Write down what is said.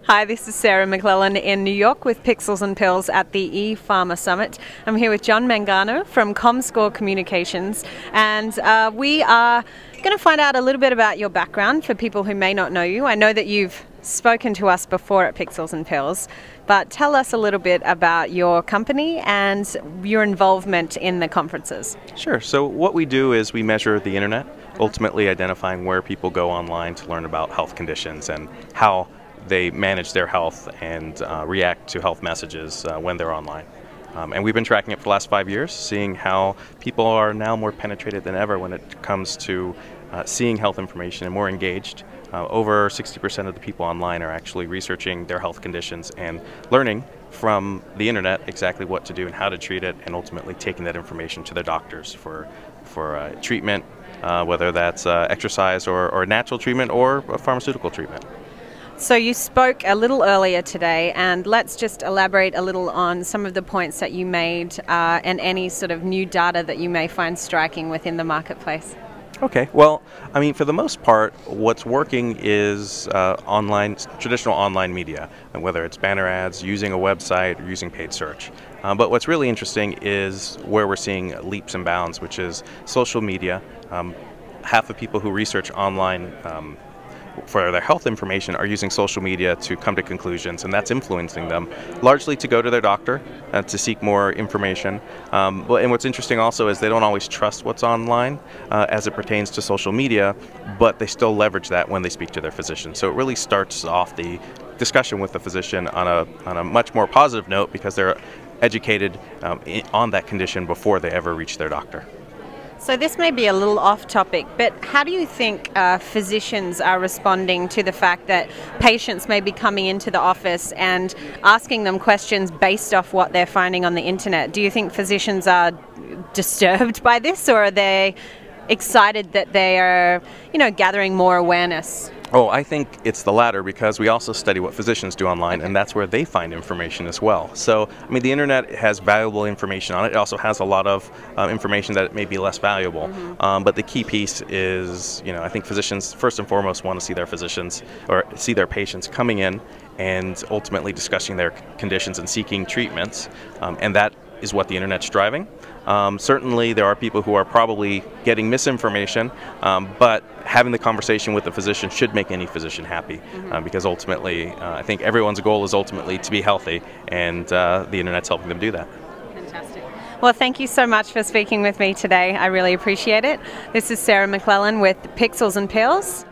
Hi, this is Sarah McClellan in New York with Pixels and Pills at the ePharma Summit. I'm here with Jon Mangano from ComScore Communications, and we are going to find out a little bit about your background for people who may not know you. I know that you've spoken to us before at Pixels and Pills, but tell us a little bit about your company and your involvement in the conferences. Sure. So what we do is we measure the internet, ultimately identifying where people go online to learn about health conditions and how they manage their health and react to health messages when they're online. And we've been tracking it for the last 5 years, seeing how people are now more penetrated than ever when it comes to seeing health information and more engaged. Over 60% of the people online are actually researching their health conditions and learning from the internet exactly what to do and how to treat it, and ultimately taking that information to their doctors for treatment, whether that's exercise or natural treatment or a pharmaceutical treatment. So you spoke a little earlier today, and let's just elaborate a little on some of the points that you made and any sort of new data that you may find striking within the marketplace. Okay, well, I mean, for the most part, what's working is traditional online media, and whether it's banner ads, using a website, or using paid search. But what's really interesting is where we're seeing leaps and bounds, which is social media. Half of people who research online for their health information are using social media to come to conclusions, and that's influencing them largely to go to their doctor to seek more information. And what's interesting also is they don't always trust what's online as it pertains to social media, but they still leverage that when they speak to their physician. So it really starts off the discussion with the physician on a much more positive note, because they're educated on that condition before they ever reach their doctor. So this may be a little off topic, but how do you think physicians are responding to the fact that patients may be coming into the office and asking them questions based off what they're finding on the internet? Do you think physicians are disturbed by this, or are they excited that they are, gathering more awareness? Oh, I think it's the latter, because we also study what physicians do online, and that's where they find information as well. So, I mean, the internet has valuable information on it. It also has a lot of information that may be less valuable. But the key piece is, I think physicians first and foremost want to see their physicians or see their patients coming in and ultimately discussing their conditions and seeking treatments, and that is what the internet's driving. Certainly there are people who are probably getting misinformation, but having the conversation with the physician should make any physician happy, because ultimately I think everyone's goal is ultimately to be healthy, and the internet's helping them do that. Fantastic. Well, thank you so much for speaking with me today. I really appreciate it. This is Sarah McClellan with Pixels and Pills.